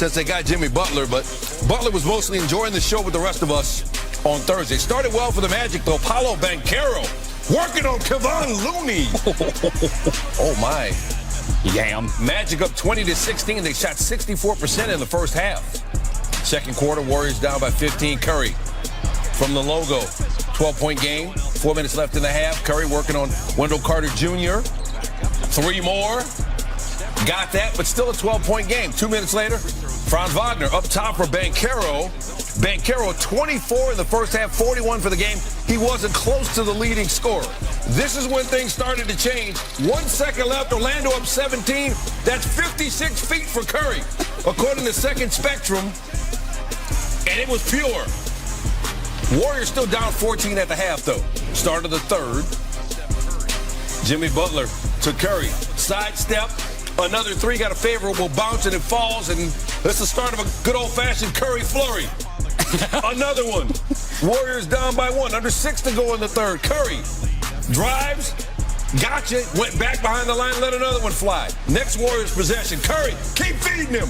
since they got Jimmy Butler, but Butler was mostly enjoying the show with the rest of us on Thursday. Started well for the Magic, though. Paolo Banchero working on Kevon Looney. Oh, my. Yam. Magic up 20-16. They shot 64% in the first half. Second quarter, Warriors down by 15. Curry from the logo. 12-point game. 4 minutes left in the half. Curry working on Wendell Carter Jr. 3 more. Got that, but still a 12-point game. 2 minutes later, Franz Wagner up top for Banchero. Banchero 24 in the first half, 41 for the game. He wasn't close to the leading scorer. This is when things started to change. 1 second left, Orlando up 17. That's 56 feet for Curry, according to Second Spectrum. And it was pure. Warriors still down 14 at the half, though. Start of the third. Jimmy Butler to Curry. Sidestep. Another three, got a favorable bounce, and it falls. And that's the start of a good old-fashioned Curry flurry. Another one. Warriors down by 1. Under 6 to go in the third. Curry drives. Gotcha. Went back behind the line, let another one fly. Next Warriors possession. Curry, keep feeding him.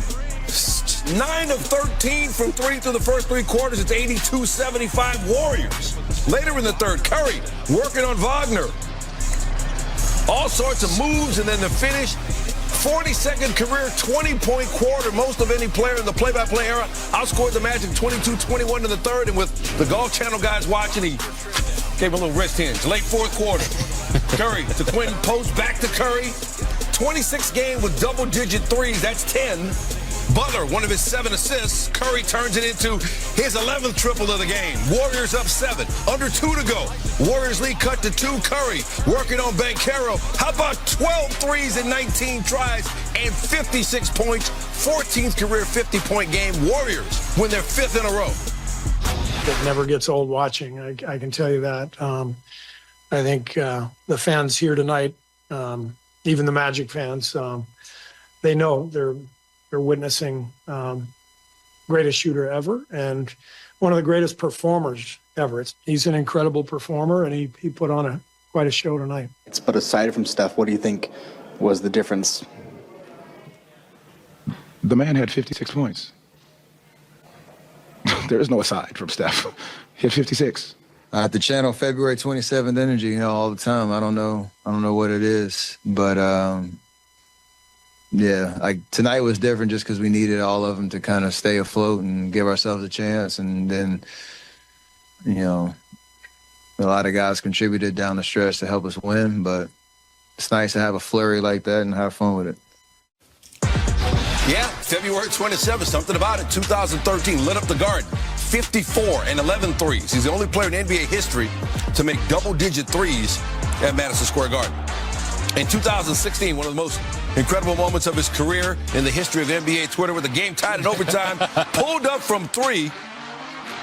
9 of 13 from 3 through the first 3 quarters. It's 82-75 Warriors. Later in the third, Curry working on Wagner. All sorts of moves, and then the finish. 42nd career 20-point quarter, most of any player in the play-by-play era. Outscored the Magic 22-21 in the third, and with the Golf Channel guys watching, he gave him a little wrist hinge. Late fourth quarter. Curry to Quentin Post, back to Curry. 26 game with double-digit threes. That's 10. Butler, one of his 7 assists. Curry turns it into his 11th triple of the game. Warriors up 7. Under 2 to go. Warriors lead cut to 2. Curry working on Banchero. How about 12 threes in 19 tries and 56 points? 14th career 50-point game. Warriors win their 5th in a row. It never gets old watching. I can tell you that. I think the fans here tonight, even the Magic fans, they know they're witnessing greatest shooter ever and one of the greatest performers ever. He's an incredible performer, and he put on quite a show tonight. But aside from Steph, what do you think was the difference? The man had 56 points. There is no aside from Steph. He had 56. I have to channel February 27th energy, all the time. I don't know what it is, but yeah, like tonight was different just because we needed all of them to kind of stay afloat and give ourselves a chance. And then, a lot of guys contributed down the stretch to help us win, but it's nice to have a flurry like that and have fun with it. Yeah, February 27th, something about it. 2013, lit up the Garden. 54 and 11 threes. He's the only player in NBA history to make double-digit threes at Madison Square Garden. In 2016, one of the most incredible moments of his career in the history of NBA Twitter, with the game tied in overtime, pulled up from 3,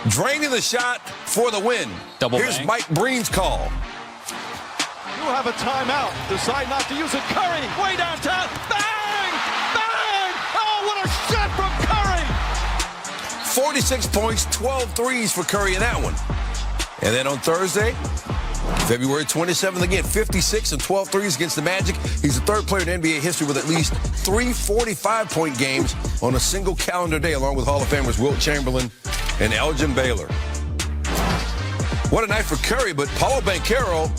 draining the shot for the win. Here's bang. Mike Breen's call. You have a timeout. Decide not to use it. Curry, way downtown. Bang! Bang! Oh, what a shot from Curry! 46 points, 12 threes for Curry in that one. And then on Thursday, February 27th, again, 56 and 12 threes against the Magic. He's the third player in NBA history with at least 3 45-point games on a single calendar day, along with Hall of Famers Wilt Chamberlain and Elgin Baylor. What a night for Curry, but Paolo Banchero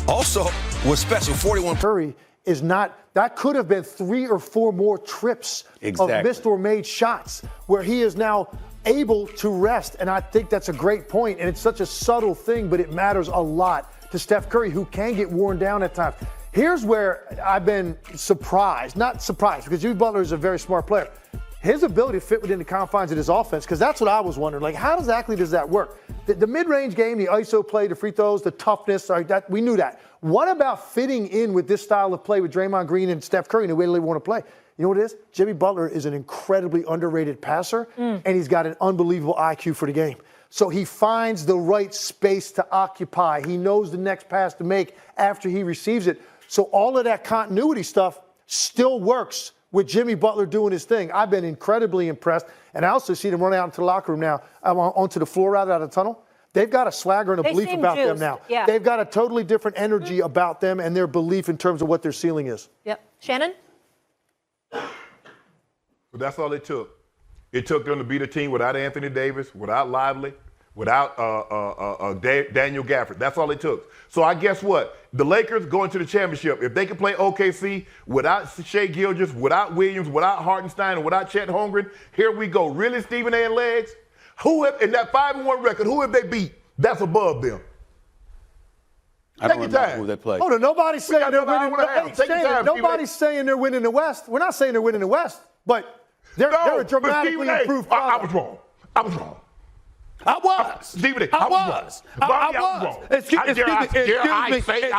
also was special. 41. Curry is not, that could have been 3 or 4 more trips of missed or made shots where he is now able to rest. And I think that's a great point. And it's such a subtle thing, but it matters a lot to Steph Curry, who can get worn down at times. Here's where I've been surprised, not surprised, because Jimmy Butler is a very smart player. His ability to fit within the confines of his offense, because that's what I was wondering. Like, how exactly does that work? The mid-range game, the ISO play, the free throws, the toughness, that we knew that. What about fitting in with this style of play with Draymond Green and Steph Curry and the way they want to play? You know what it is? Jimmy Butler is an incredibly underrated passer, and he's got an unbelievable IQ for the game. So he finds the right space to occupy. He knows the next pass to make after he receives it. So all of that continuity stuff still works with Jimmy Butler doing his thing. I've been incredibly impressed. And I also see them run out into the locker room now, onto the floor rather, out of the tunnel. They've got a swagger and a belief about them now. Yeah. They've got a totally different energy about them and their belief in terms of what their ceiling is. Yep. Shannon? But that's all it took. It took them to beat a team without Anthony Davis, without Lively, without Daniel Gafford. That's all it took. So I guess what? The Lakers going to the championship. If they can play OKC without Shai Gilgeous, without Williams, without Hartenstein, and without Chet Holmgren, here we go. Really, Stephen A. and Legs? In that 5-1 record, who have they beat? That's above them. I don't remember who they played. Hold on, nobody's saying they're winning. Nobody's saying they're winning the West. We're not saying they're winning the West, but they're a dramatically improved product. I was wrong. I was wrong. I was. Stephen A. I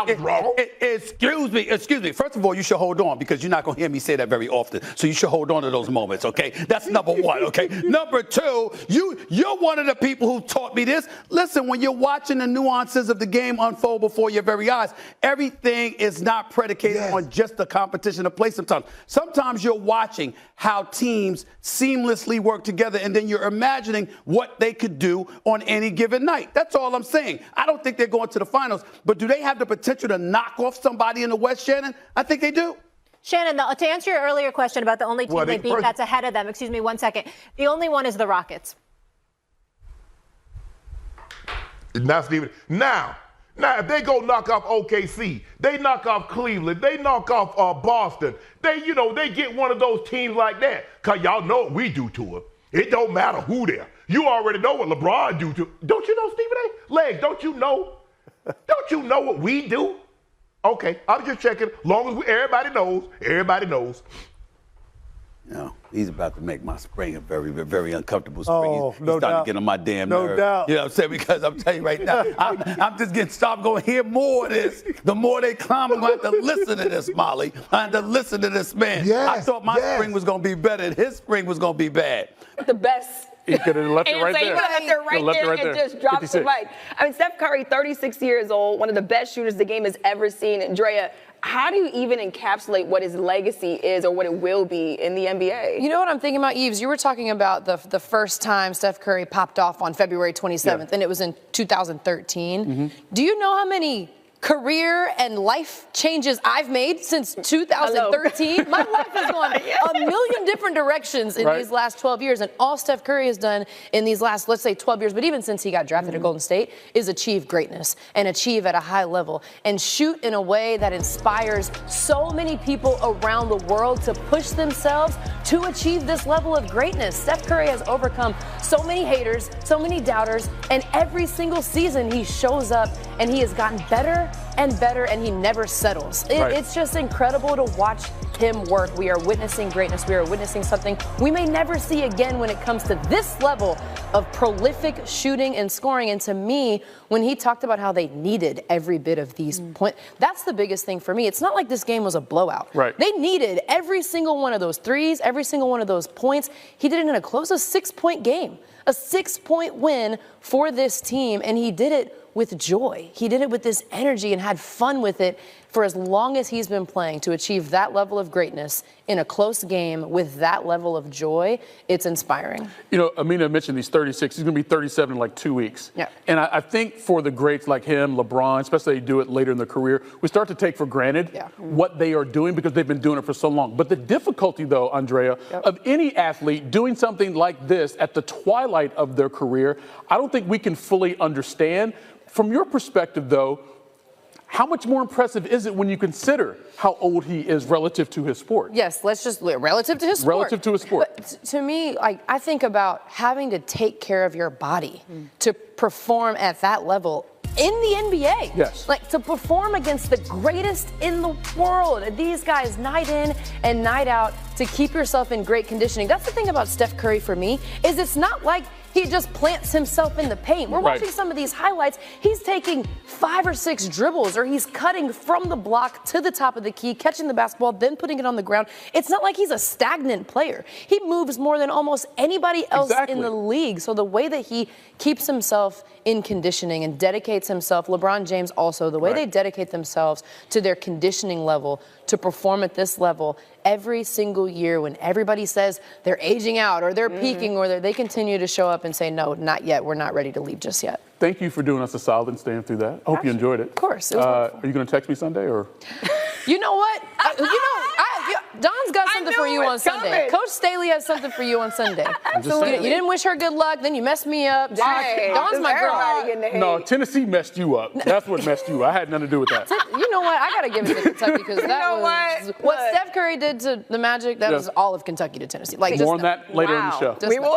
was wrong. Excuse me. First of all, you should hold on because you're not going to hear me say that very often. So you should hold on to those moments, okay? That's number one, okay? Number two, you're one of the people who taught me this. Listen, when you're watching the nuances of the game unfold before your very eyes, everything is not predicated on just the competition of play sometimes. Sometimes you're watching how teams seamlessly work together, and then you're imagining what they could do on any given night. That's all I'm saying. I don't think they're going to the finals, but do they have the potential to knock off somebody in the West, Shannon? I think they do. Shannon, to answer your earlier question about the only team they beat that's ahead of them, excuse me 1 second, the only one is the Rockets. Now, Stephen, now, if they go knock off OKC, they knock off Cleveland, they knock off Boston, they get one of those teams like that, because y'all know what we do to them. It don't matter who they're. You already know what LeBron do to. Don't you know, Stephen A? Legs, don't you know? Don't you know what we do? Okay, I'm just checking. Long as everybody knows. No, he's about to make my spring a very, very uncomfortable spring. Oh, he's no starting doubt. to get on my damn No nerve. doubt. You know what I'm saying? Because I'm telling you right now, I'm just getting stopped going to hear more of this. The more they climb, I'm going to have to listen to this, Molly. I have to listen to this man. I thought my spring was going to be better and his spring was going to be bad. The best. He could have left it right there. He could have left it right there and just dropped 56. the mic. I mean, Steph Curry, 36 years old, one of the best shooters the game has ever seen. Andrea, how do you even encapsulate what his legacy is or what it will be in the NBA? You know what I'm thinking about, Yves? You were talking about the first time Steph Curry popped off on February 27th, and it was in 2013. Mm-hmm. Do you know how many career and life changes I've made since 2013. My life has gone a million different directions in these last 12 years. And all Steph Curry has done in these last, let's say, 12 years, but even since he got drafted at Golden State, is achieve greatness and achieve at a high level and shoot in a way that inspires so many people around the world to push themselves to achieve this level of greatness. Steph Curry has overcome so many haters, so many doubters, and every single season he shows up and he has gotten better and better, and he never settles. It's just incredible to watch him work. We are witnessing greatness. We are witnessing something we may never see again when it comes to this level of prolific shooting and scoring. And to me, when he talked about how they needed every bit of these points, that's the biggest thing for me. It's not like this game was a blowout. They needed every single one of those threes, every single one of those points. He did it in a 6-point game, a 6-point win for this team, and he did it with joy. He did it with this energy and had fun with it for as long as he's been playing. To achieve that level of greatness in a close game with that level of joy, it's inspiring. You know, Amina mentioned he's 36. He's going to be 37 in like 2 weeks. Yeah. And I think for the greats like him, LeBron, especially they do it later in their career, we start to take for granted what they are doing because they've been doing it for so long. But the difficulty, though, Andrea, of any athlete doing something like this at the twilight of their career, I don't think we can fully understand. From your perspective, though, how much more impressive is it when you consider how old he is relative to his sport? Yes, let's just relative to his sport. Relative to his sport. But to me, I think about having to take care of your body to perform at that level in the NBA. Yes. Like to perform against the greatest in the world. These guys night in and night out to keep yourself in great conditioning. That's the thing about Steph Curry for me, is it's not like he just plants himself in the paint. We're watching some of these highlights. He's taking 5 or 6 dribbles, or he's cutting from the block to the top of the key, catching the basketball, then putting it on the ground. It's not like he's a stagnant player. He moves more than almost anybody else in the league. So the way that he keeps himself in conditioning and dedicates himself, LeBron James also, the way they dedicate themselves to their conditioning level to perform at this level every single year when everybody says they're aging out or they're peaking or they continue to show up and say, no, not yet. We're not ready to leave just yet. Thank you for doing us a solid and staying through that. I hope you enjoyed it. Of course. It was are you going to text me Sunday or? You know what? Don's got something for you on Sunday. coming. Coach Staley has something for you on Sunday. Absolutely. You didn't wish her good luck, then you messed me up. Dang. Don's my girl. No, Tennessee messed you up. That's what messed you up. I had nothing to do with that. You know what? I got to give it to Kentucky because that was what Steph Curry did to the Magic. That was all of Kentucky to Tennessee. Like more on that later in the show. We will